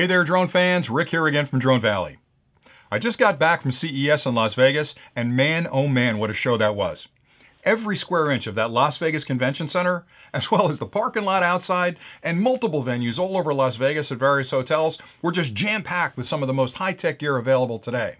Hey there, drone fans. Rick here again from Drone Valley. I just got back from CES in Las Vegas, and man, oh man, what a show that was. Every square inch of that Las Vegas Convention Center, as well as the parking lot outside, and multiple venues all over Las Vegas at various hotels, were just jam-packed with some of the most high-tech gear available today.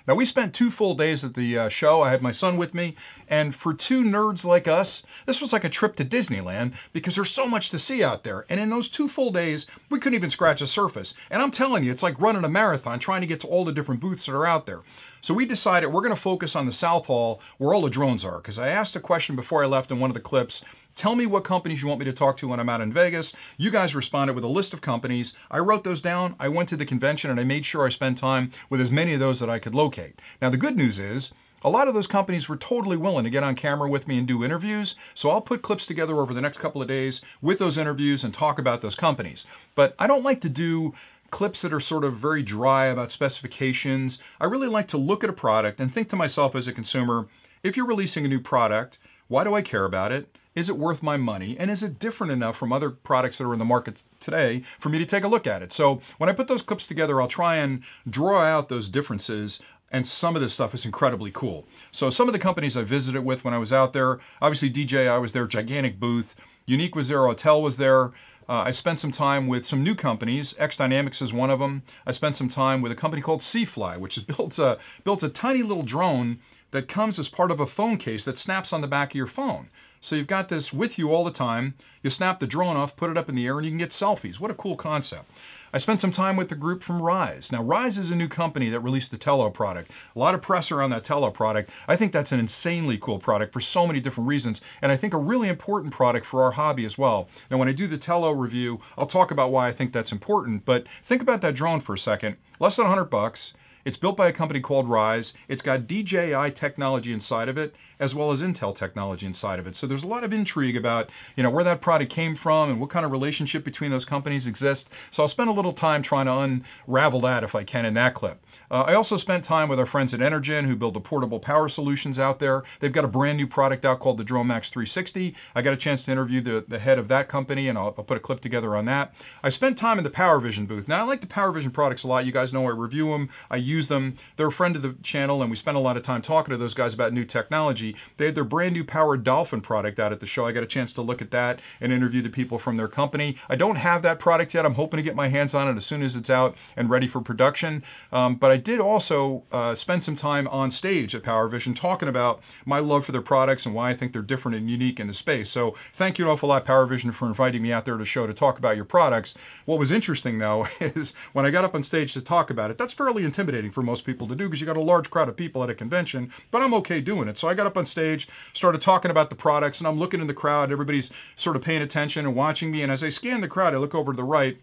Now, we spent 2 full days at the show. I had my son with me, and for 2 nerds like us, this was like a trip to Disneyland because there's so much to see out there. And in those 2 full days, we couldn't even scratch the surface. And I'm telling you, it's like running a marathon trying to get to all the different booths that are out there. So we decided we're going to focus on the South Hall where all the drones are, because I asked a question before I left in one of the clips. Tell me what companies you want me to talk to when I'm out in Vegas. You guys responded with a list of companies. I wrote those down. I went to the convention and I made sure I spent time with as many of those that I could locate. Now, the good news is a lot of those companies were totally willing to get on camera with me and do interviews. So I'll put clips together over the next couple of days with those interviews and talk about those companies. But I don't like to do clips that are sort of very dry about specifications. I really like to look at a product and think to myself as a consumer, if you're releasing a new product, why do I care about it? Is it worth my money? And is it different enough from other products that are in the market today for me to take a look at it? So when I put those clips together, I'll try and draw out those differences, and some of this stuff is incredibly cool. So some of the companies I visited with when I was out there, obviously DJI was there, gigantic booth. Unique was there, Hotel was there. I spent some time with some new companies. X Dynamics is one of them. I spent some time with a company called Seafly, which has built a tiny little drone that comes as part of a phone case that snaps on the back of your phone. So you've got this with you all the time. You snap the drone off, put it up in the air, and you can get selfies. What a cool concept. I spent some time with the group from Rise. Now, Rise is a new company that released the Tello product. A lot of press around that Tello product. I think that's an insanely cool product for so many different reasons, and I think a really important product for our hobby as well. Now, when I do the Tello review, I'll talk about why I think that's important, but think about that drone for a second. Less than $100. It's built by a company called Rise. It's got DJI technology inside of it, as well as Intel technology inside of it. So there's a lot of intrigue about, where that product came from and what kind of relationship between those companies exists. So I'll spend a little time trying to unravel that if I can in that clip. I also spent time with our friends at Energen who build the portable power solutions out there. They've got a brand new product out called the Drone Max 360. I got a chance to interview the head of that company, and I'll put a clip together on that. I spent time in the PowerVision booth. Now, I like the PowerVision products a lot. You guys know I review them. I use them. They're a friend of the channel, and we spent a lot of time talking to those guys about new technology. They had their brand new Powered Dolphin product out at the show. I got a chance to look at that and interview the people from their company. I don't have that product yet. I'm hoping to get my hands on it as soon as it's out and ready for production. But I did also spend some time on stage at PowerVision talking about my love for their products and why I think they're different and unique in the space. So thank you an awful lot, PowerVision, for inviting me out there to the show to talk about your products. What was interesting, though, is when I got up on stage to talk about it, that's fairly intimidating for most people to do because you got a large crowd of people at a convention, but I'm okay doing it. So I got up on stage, started talking about the products, and I'm looking in the crowd. Everybody's sort of paying attention and watching me, and as I scan the crowd, I look over to the right.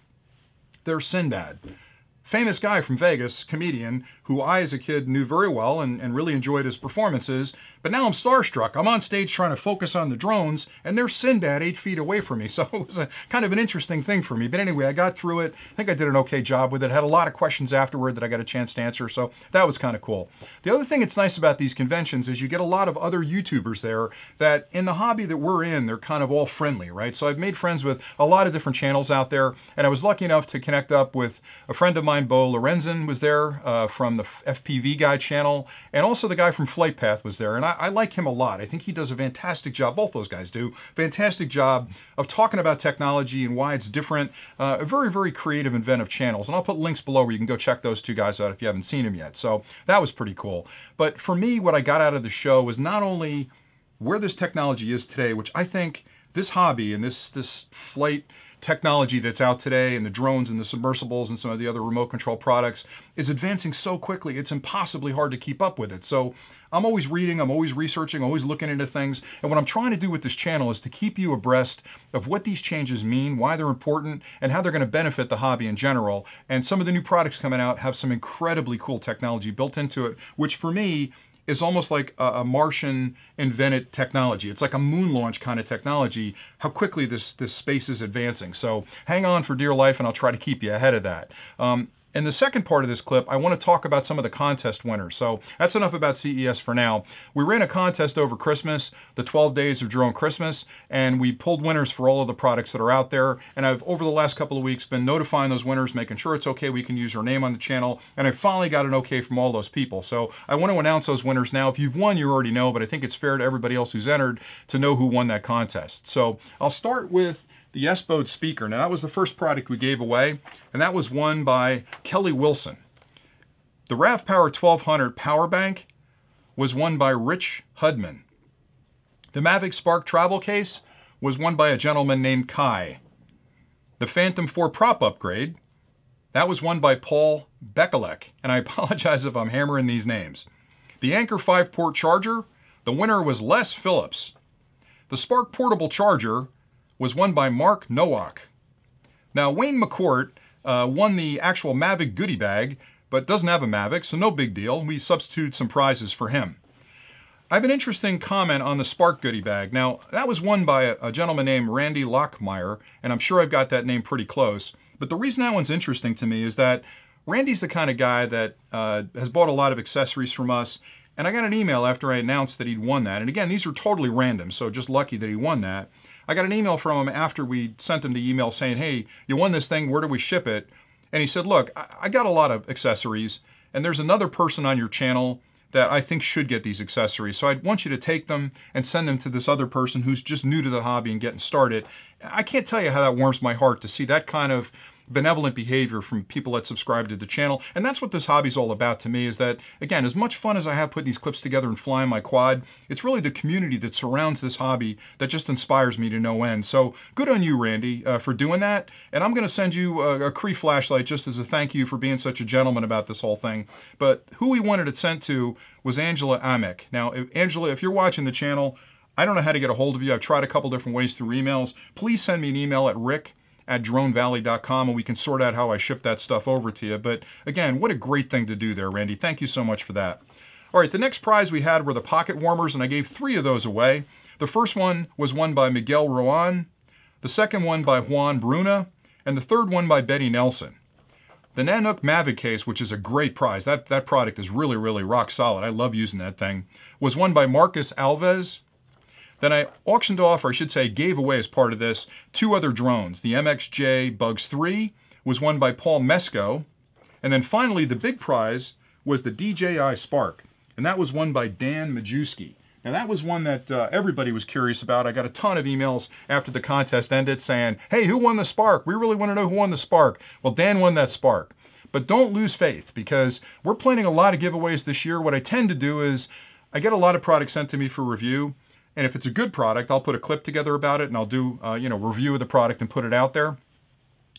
There's Sinbad. Famous guy from Vegas, comedian, who I as a kid knew very well and really enjoyed his performances. But now I'm starstruck. I'm on stage trying to focus on the drones, and there's Sinbad 8 feet away from me. So it was a kind of an interesting thing for me. But anyway, I got through it. I think I did an okay job with it. Had a lot of questions afterward that I got a chance to answer. So that was kind of cool. The other thing that's nice about these conventions is you get a lot of other YouTubers there that in the hobby that we're in, they're kind of all friendly, right? So I've made friends with a lot of different channels out there. And I was lucky enough to connect up with a friend of mine, Bo Lorenzen, was there from the FPV Guy channel. And also the guy from Flight Path was there. And I like him a lot. I think he does a fantastic job, both those guys do, fantastic job of talking about technology and why it's different. A very, very creative, inventive channels. And I'll put links below where you can go check those 2 guys out if you haven't seen them yet. So that was pretty cool. But for me, what I got out of the show was not only where this technology is today, which I think this hobby and this flight technology that's out today and the drones and the submersibles and some of the other remote control products is advancing so quickly, it's impossibly hard to keep up with it. So I'm always reading, I'm always researching, always looking into things. And what I'm trying to do with this channel is to keep you abreast of what these changes mean, why they're important, and how they're going to benefit the hobby in general. And some of the new products coming out have some incredibly cool technology built into it, which for me is almost like a Martian invented technology. It's like a moon launch kind of technology, how quickly this space is advancing. So hang on for dear life, and I'll try to keep you ahead of that. In the second part of this clip, I want to talk about some of the contest winners. So that's enough about CES for now. We ran a contest over Christmas, the 12 days of Drone Christmas, and we pulled winners for all of the products that are out there. And I've, over the last couple of weeks, been notifying those winners, making sure it's okay, we can use their name on the channel. And I finally got an okay from all those people. So I want to announce those winners now. If you've won, you already know, but I think it's fair to everybody else who's entered to know who won that contest. So I'll start with the S-Bode speaker. Now that was the first product we gave away, and that was won by Kelly Wilson. The RAV Power 1200 power bank was won by Rich Hudman. The Mavic Spark travel case was won by a gentleman named Kai. The Phantom 4 prop upgrade, that was won by Paul Bekalek, and I apologize if I'm hammering these names. The Anker 5-port charger, the winner was Les Phillips. The Spark portable charger was won by Mark Nowak. Now, Wayne McCourt won the actual Mavic goodie bag, but doesn't have a Mavic, so no big deal. We substituted some prizes for him. I have an interesting comment on the Spark goodie bag. Now, that was won by a gentleman named Randy Lockmeyer, and I'm sure I've got that name pretty close. But the reason that one's interesting to me is that Randy's the kind of guy that has bought a lot of accessories from us, and I got an email after I announced that he'd won that. And again, these are totally random, so just lucky that he won that. I got an email from him after we sent him the email saying, hey, you won this thing, where do we ship it? And he said, look, I got a lot of accessories, and there's another person on your channel that I think should get these accessories. So I want you to take them and send them to this other person who's just new to the hobby and getting started. I can't tell you how that warms my heart to see that kind of benevolent behavior from people that subscribe to the channel. And that's what this hobby's all about to me, is that, again, as much fun as I have putting these clips together and flying my quad, it's really the community that surrounds this hobby that just inspires me to no end. So good on you, Randy, for doing that. And I'm going to send you a Cree flashlight just as a thank you for being such a gentleman about this whole thing. But who we wanted it sent to was Angela Amick. Now, Angela, if you're watching the channel, I don't know how to get a hold of you. I've tried a couple different ways through emails. Please send me an email at rick@dronevalley.com, and we can sort out how I ship that stuff over to you. But again, what a great thing to do there, Randy. Thank you so much for that. All right, the next prize we had were the pocket warmers, and I gave 3 of those away. The first one was won by Miguel Rowan, the second one by Juan Bruna, and the third one by Betty Nelson. The Nanook Mavic case, which is a great prize, that product is really, really rock solid. I love using that thing, was won by Marcus Alves. Then I auctioned off, or I should say gave away as part of this, 2 other drones. The MXJ Bugs 3 was won by Paul Mesco. And then finally, the big prize was the DJI Spark. And that was won by Dan Majewski. Now that was one that everybody was curious about. I got a ton of emails after the contest ended saying, hey, who won the Spark? We really want to know who won the Spark. Well, Dan won that Spark. But don't lose faith, because we're planning a lot of giveaways this year. What I tend to do is I get a lot of products sent to me for review. And if it's a good product, I'll put a clip together about it and I'll do, review of the product and put it out there.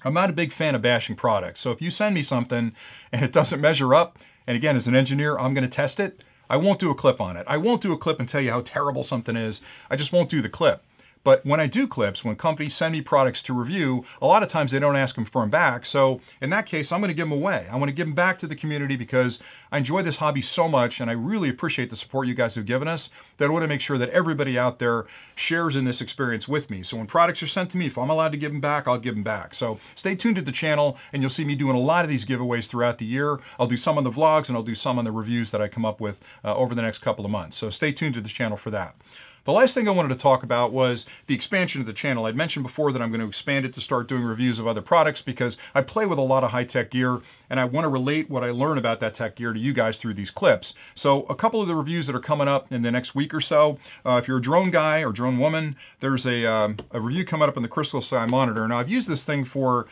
I'm not a big fan of bashing products. So if you send me something and it doesn't measure up, and again, as an engineer, I'm going to test it, I won't do a clip on it. I won't do a clip and tell you how terrible something is. I just won't do the clip. But when I do clips, when companies send me products to review, a lot of times they don't ask them for them back. So in that case, I'm going to give them away. I want to give them back to the community because I enjoy this hobby so much, and I really appreciate the support you guys have given us, that I want to make sure that everybody out there shares in this experience with me. So when products are sent to me, if I'm allowed to give them back, I'll give them back. So stay tuned to the channel, and you'll see me doing a lot of these giveaways throughout the year. I'll do some on the vlogs, and I'll do some on the reviews that I come up with over the next couple of months. So stay tuned to the channel for that. The last thing I wanted to talk about was the expansion of the channel. I'd mentioned before that I'm going to expand it to start doing reviews of other products because I play with a lot of high-tech gear, and I want to relate what I learn about that tech gear to you guys through these clips. So a couple of the reviews that are coming up in the next week or so, if you're a drone guy or drone woman, there's a review coming up on the Crystal Sky Monitor. Now, I've used this thing for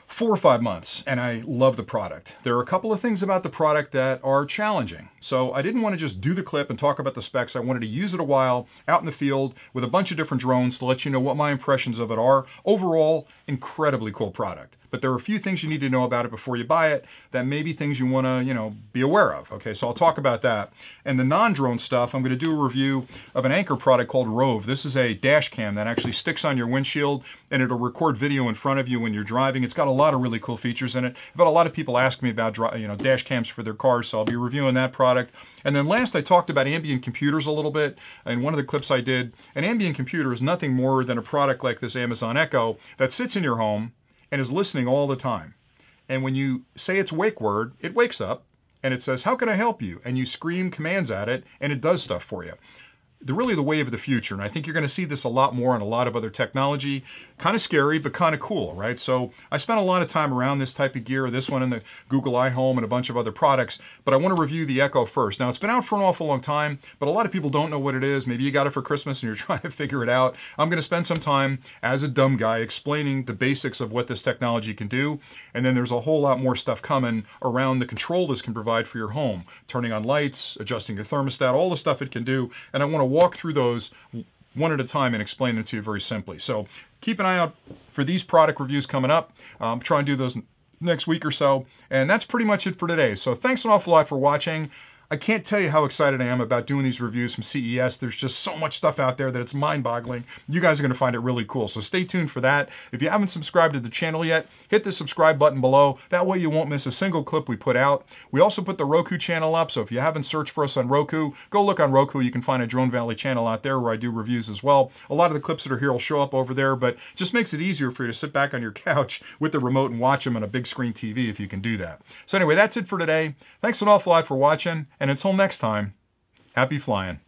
4 or 5 months, and I love the product. There are a couple of things about the product that are challenging. So I didn't want to just do the clip and talk about the specs. I wanted to use it a while out in the field with a bunch of different drones to let you know what my impressions of it are. Overall, incredibly cool product. But there are a few things you need to know about it before you buy it that may be things you want to, be aware of. Okay, so I'll talk about that. And the non-drone stuff, I'm going to do a review of an Anker product called Rove. This is a dash cam that actually sticks on your windshield, and it'll record video in front of you when you're driving. It's got a lot of really cool features in it. I've had a lot of people ask me about dash cams for their cars, so I'll be reviewing that product. And then last, I talked about ambient computers a little bit in one of the clips I did. An ambient computer is nothing more than a product like this Amazon Echo that sits in your home and is listening all the time. And when you say its wake word, it wakes up and it says, how can I help you? And you scream commands at it and it does stuff for you. They're really the wave of the future, and I think you're going to see this a lot more in a lot of other technology. Kind of scary, but kind of cool, right? So I spent a lot of time around this type of gear, this one in the Google iHome and a bunch of other products, but I want to review the Echo first. Now, it's been out for an awful long time, but a lot of people don't know what it is. Maybe you got it for Christmas and you're trying to figure it out. I'm going to spend some time as a dumb guy explaining the basics of what this technology can do, and then there's a whole lot more stuff coming around the control this can provide for your home. Turning on lights, adjusting your thermostat, all the stuff it can do, and I want to walk through those one at a time and explain them to you very simply. So keep an eye out for these product reviews coming up. I'm trying to do those next week or so, and that's pretty much it for today. So thanks an awful lot for watching. I can't tell you how excited I am about doing these reviews from CES. There's just so much stuff out there that it's mind-boggling. You guys are going to find it really cool, so stay tuned for that. If you haven't subscribed to the channel yet, hit the subscribe button below. That way you won't miss a single clip we put out. We also put the Roku channel up, so if you haven't searched for us on Roku, go look on Roku. You can find a Drone Valley channel out there where I do reviews as well. A lot of the clips that are here will show up over there, but just makes it easier for you to sit back on your couch with the remote and watch them on a big screen TV if you can do that. So anyway, that's it for today. Thanks an awful lot for watching, and until next time, happy flying.